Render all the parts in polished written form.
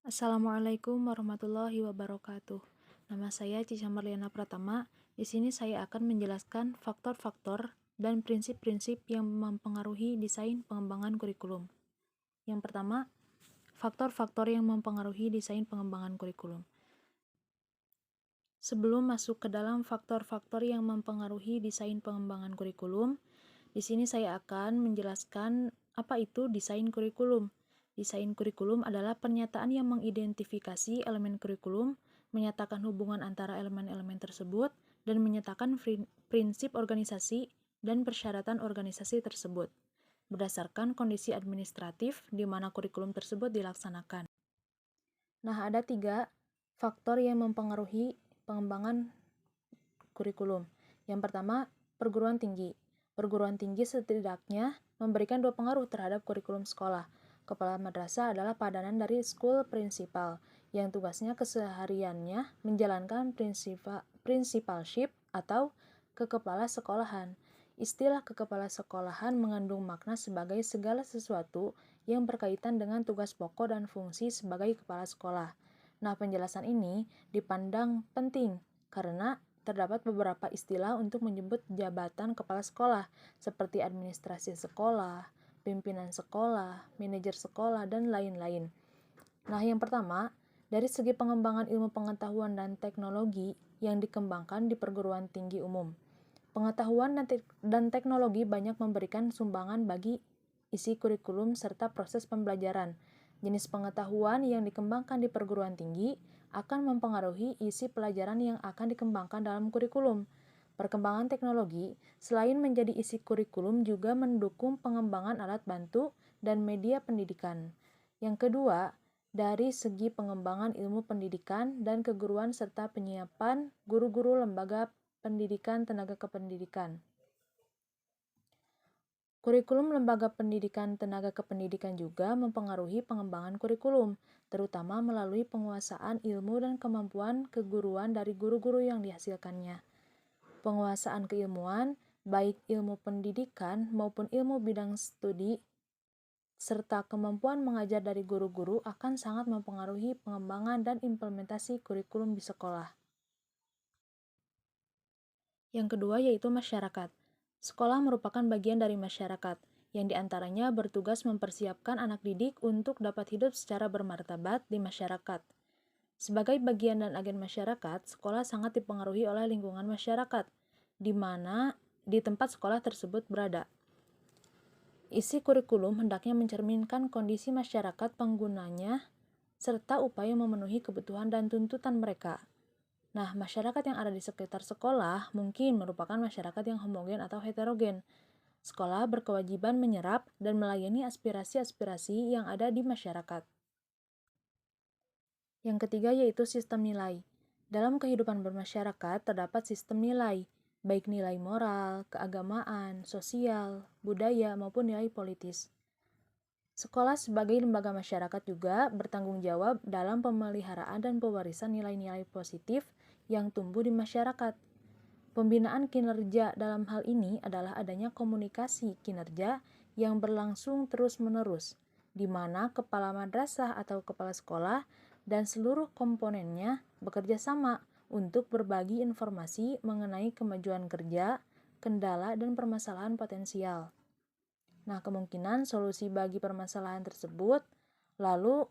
Assalamualaikum warahmatullahi wabarakatuh. Nama saya Cica Marliana Pratama. Di sini saya akan menjelaskan faktor-faktor dan prinsip-prinsip yang mempengaruhi desain pengembangan kurikulum. Yang pertama, faktor-faktor yang mempengaruhi desain pengembangan kurikulum. Sebelum masuk ke dalam faktor-faktor yang mempengaruhi desain pengembangan kurikulum, di sini saya akan menjelaskan apa itu desain kurikulum. Desain kurikulum adalah pernyataan yang mengidentifikasi elemen kurikulum, menyatakan hubungan antara elemen-elemen tersebut, dan menyatakan prinsip organisasi dan persyaratan organisasi tersebut, berdasarkan kondisi administratif di mana kurikulum tersebut dilaksanakan. Nah, ada 3 faktor yang mempengaruhi pengembangan kurikulum. Yang pertama, perguruan tinggi. Perguruan tinggi setidaknya memberikan 2 pengaruh terhadap kurikulum sekolah. Kepala madrasah adalah padanan dari school principal, yang tugasnya kesehariannya menjalankan principalship atau kekepala sekolahan. Istilah kekepala sekolahan mengandung makna sebagai segala sesuatu yang berkaitan dengan tugas pokok dan fungsi sebagai kepala sekolah. Nah, penjelasan ini dipandang penting karena terdapat beberapa istilah untuk menyebut jabatan kepala sekolah, seperti administrasi sekolah, pimpinan sekolah, manajer sekolah, dan lain-lain. Nah, yang pertama, dari segi pengembangan ilmu pengetahuan dan teknologi yang dikembangkan di perguruan tinggi umum. Pengetahuan dan teknologi banyak memberikan sumbangan bagi isi kurikulum serta proses pembelajaran. Jenis pengetahuan yang dikembangkan di perguruan tinggi akan mempengaruhi isi pelajaran yang akan dikembangkan dalam kurikulum. Perkembangan teknologi, selain menjadi isi kurikulum, juga mendukung pengembangan alat bantu dan media pendidikan. Yang kedua, dari segi pengembangan ilmu pendidikan dan keguruan serta penyiapan guru-guru lembaga pendidikan tenaga kependidikan. Kurikulum lembaga pendidikan tenaga kependidikan juga mempengaruhi pengembangan kurikulum, terutama melalui penguasaan ilmu dan kemampuan keguruan dari guru-guru yang dihasilkannya. Penguasaan keilmuan, baik ilmu pendidikan maupun ilmu bidang studi, serta kemampuan mengajar dari guru-guru akan sangat mempengaruhi pengembangan dan implementasi kurikulum di sekolah. Yang kedua yaitu masyarakat. Sekolah merupakan bagian dari masyarakat, yang diantaranya bertugas mempersiapkan anak didik untuk dapat hidup secara bermartabat di masyarakat. Sebagai bagian dan agen masyarakat, sekolah sangat dipengaruhi oleh lingkungan masyarakat, di mana di tempat sekolah tersebut berada. Isi kurikulum hendaknya mencerminkan kondisi masyarakat penggunanya, serta upaya memenuhi kebutuhan dan tuntutan mereka. Nah, masyarakat yang ada di sekitar sekolah mungkin merupakan masyarakat yang homogen atau heterogen. Sekolah berkewajiban menyerap dan melayani aspirasi-aspirasi yang ada di masyarakat. Yang ketiga yaitu sistem nilai. Dalam kehidupan bermasyarakat terdapat sistem nilai, baik nilai moral, keagamaan, sosial, budaya, maupun nilai politis. Sekolah sebagai lembaga masyarakat juga bertanggung jawab dalam pemeliharaan dan pewarisan nilai-nilai positif yang tumbuh di masyarakat. Pembinaan kinerja dalam hal ini adalah adanya komunikasi kinerja yang berlangsung terus-menerus, di mana kepala madrasah atau kepala sekolah dan seluruh komponennya bekerja sama untuk berbagi informasi mengenai kemajuan kerja, kendala, dan permasalahan potensial. Nah, kemungkinan solusi bagi permasalahan tersebut, lalu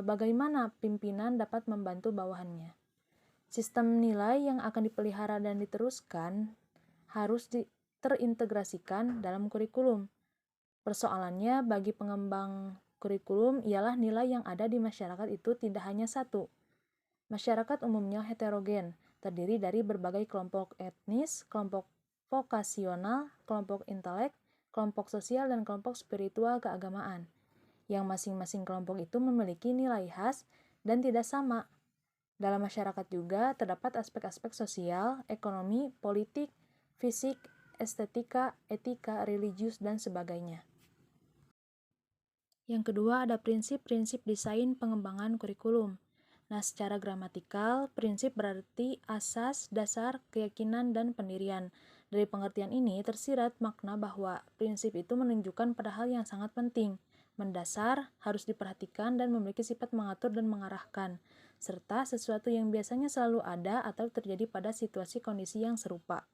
bagaimana pimpinan dapat membantu bawahannya. Sistem nilai yang akan dipelihara dan diteruskan harus terintegrasikan dalam kurikulum. Persoalannya bagi pengembang kurikulum ialah nilai yang ada di masyarakat itu tidak hanya satu. Masyarakat umumnya heterogen, terdiri dari berbagai kelompok etnis, kelompok vokasional, kelompok intelek, kelompok sosial, dan kelompok spiritual keagamaan, yang masing-masing kelompok itu memiliki nilai khas dan tidak sama. Dalam masyarakat juga terdapat aspek-aspek sosial, ekonomi, politik, fisik, estetika, etika, religius, dan sebagainya. Yang kedua ada prinsip-prinsip desain pengembangan kurikulum. Nah, secara gramatikal, prinsip berarti asas, dasar, keyakinan, dan pendirian. Dari pengertian ini tersirat makna bahwa prinsip itu menunjukkan pada hal yang sangat penting, mendasar, harus diperhatikan, dan memiliki sifat mengatur dan mengarahkan, serta sesuatu yang biasanya selalu ada atau terjadi pada situasi kondisi yang serupa.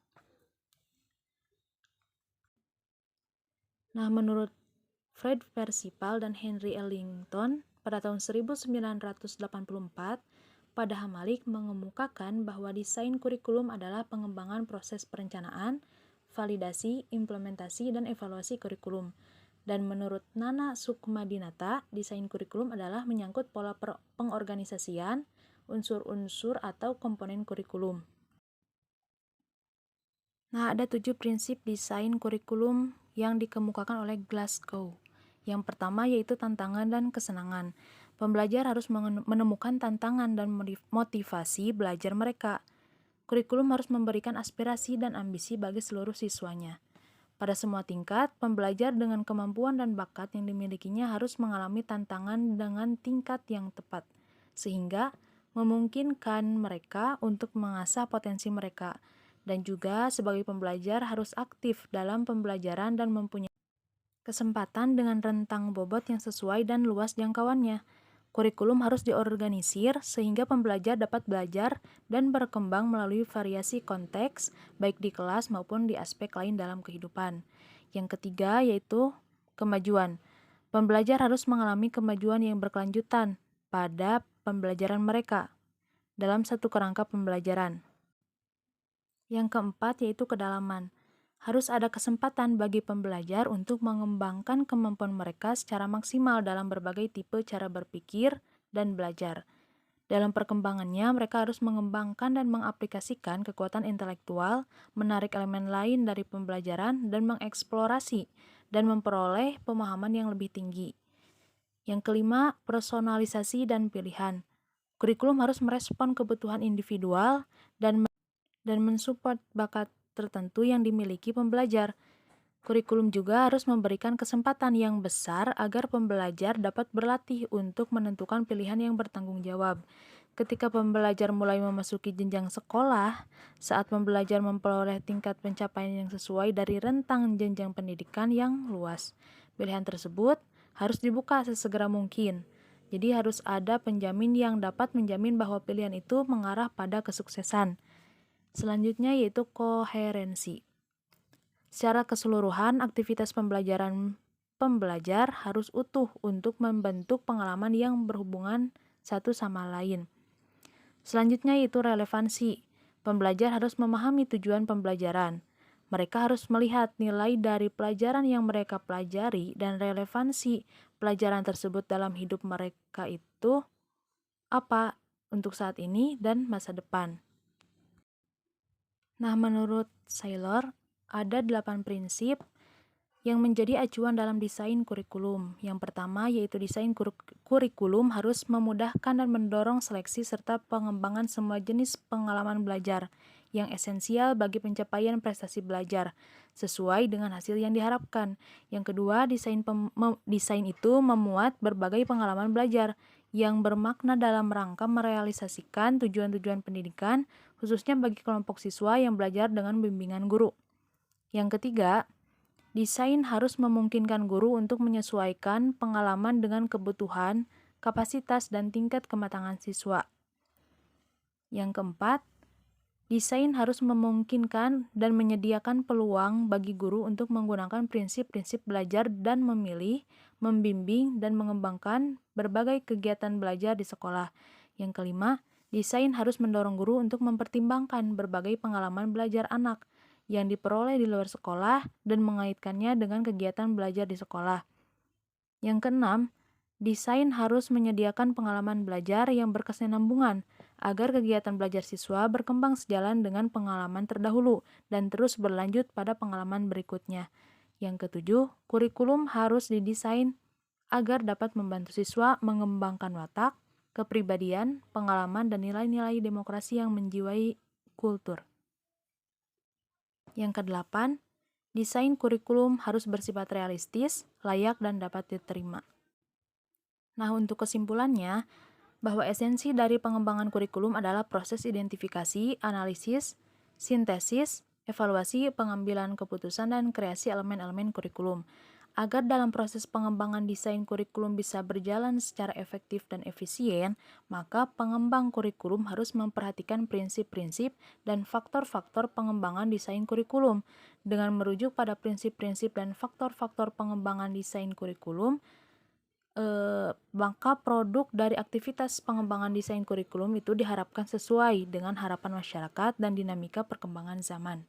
Nah, menurut Fred Percival dan Henry Ellington, pada tahun 1984, Padaham Malik mengemukakan bahwa desain kurikulum adalah pengembangan proses perencanaan, validasi, implementasi, dan evaluasi kurikulum. Dan menurut Nana Sukmadinata, desain kurikulum adalah menyangkut pola pengorganisasian, unsur-unsur atau komponen kurikulum. Nah, ada 7 prinsip desain kurikulum yang dikemukakan oleh Glasgow. Yang pertama yaitu tantangan dan kesenangan. Pembelajar harus menemukan tantangan dan motivasi belajar mereka. Kurikulum harus memberikan aspirasi dan ambisi bagi seluruh siswanya. Pada semua tingkat, pembelajar dengan kemampuan dan bakat yang dimilikinya harus mengalami tantangan dengan tingkat yang tepat, sehingga memungkinkan mereka untuk mengasah potensi mereka. Dan juga sebagai pembelajar harus aktif dalam pembelajaran dan mempunyai kesempatan dengan rentang bobot yang sesuai dan luas jangkauannya. Kurikulum harus diorganisir sehingga pembelajar dapat belajar dan berkembang melalui variasi konteks, baik di kelas maupun di aspek lain dalam kehidupan. Yang ketiga yaitu kemajuan. Pembelajar harus mengalami kemajuan yang berkelanjutan pada pembelajaran mereka dalam satu kerangka pembelajaran. Yang keempat yaitu kedalaman. Harus ada kesempatan bagi pembelajar untuk mengembangkan kemampuan mereka secara maksimal dalam berbagai tipe cara berpikir dan belajar. Dalam perkembangannya, mereka harus mengembangkan dan mengaplikasikan kekuatan intelektual, menarik elemen lain dari pembelajaran, dan mengeksplorasi dan memperoleh pemahaman yang lebih tinggi. Yang kelima, personalisasi dan pilihan. Kurikulum harus merespon kebutuhan individual dan mensupport bakat tertentu yang dimiliki pembelajar. Kurikulum juga harus memberikan kesempatan yang besar agar pembelajar dapat berlatih untuk menentukan pilihan yang bertanggung jawab. Ketika pembelajar mulai memasuki jenjang sekolah, saat pembelajar memperoleh tingkat pencapaian yang sesuai dari rentang jenjang pendidikan yang luas. Pilihan tersebut harus dibuka sesegera mungkin. Jadi harus ada penjamin yang dapat menjamin bahwa pilihan itu mengarah pada kesuksesan. Selanjutnya yaitu koherensi. Secara keseluruhan, aktivitas pembelajaran pembelajar harus utuh untuk membentuk pengalaman yang berhubungan satu sama lain. Selanjutnya yaitu relevansi. Pembelajar harus memahami tujuan pembelajaran. Mereka harus melihat nilai dari pelajaran yang mereka pelajari dan relevansi pelajaran tersebut dalam hidup mereka itu apa untuk saat ini dan masa depan. Nah, menurut Saylor, ada 8 prinsip yang menjadi acuan dalam desain kurikulum. Yang pertama yaitu desain kurikulum harus memudahkan dan mendorong seleksi serta pengembangan semua jenis pengalaman belajar yang esensial bagi pencapaian prestasi belajar sesuai dengan hasil yang diharapkan. Yang kedua, desain itu memuat berbagai pengalaman belajar yang bermakna dalam rangka merealisasikan tujuan-tujuan pendidikan, khususnya bagi kelompok siswa yang belajar dengan bimbingan guru. Yang ketiga, desain harus memungkinkan guru untuk menyesuaikan pengalaman dengan kebutuhan, kapasitas, dan tingkat kematangan siswa. Yang keempat, desain harus memungkinkan dan menyediakan peluang bagi guru untuk menggunakan prinsip-prinsip belajar dan memilih, membimbing, dan mengembangkan berbagai kegiatan belajar di sekolah. Yang kelima, desain harus mendorong guru untuk mempertimbangkan berbagai pengalaman belajar anak yang diperoleh di luar sekolah dan mengaitkannya dengan kegiatan belajar di sekolah. Yang keenam, desain harus menyediakan pengalaman belajar yang berkesinambungan agar kegiatan belajar siswa berkembang sejalan dengan pengalaman terdahulu dan terus berlanjut pada pengalaman berikutnya. Yang ketujuh, kurikulum harus didesain agar dapat membantu siswa mengembangkan watak, kepribadian, pengalaman, dan nilai-nilai demokrasi yang menjiwai kultur. Yang kedelapan, desain kurikulum harus bersifat realistis, layak, dan dapat diterima. Nah, untuk kesimpulannya, bahwa esensi dari pengembangan kurikulum adalah proses identifikasi, analisis, sintesis, evaluasi, pengambilan keputusan, dan kreasi elemen-elemen kurikulum. Agar dalam proses pengembangan desain kurikulum bisa berjalan secara efektif dan efisien, maka pengembang kurikulum harus memperhatikan prinsip-prinsip dan faktor-faktor pengembangan desain kurikulum. Dengan merujuk pada prinsip-prinsip dan faktor-faktor pengembangan desain kurikulum, maka produk dari aktivitas pengembangan desain kurikulum itu diharapkan sesuai dengan harapan masyarakat dan dinamika perkembangan zaman.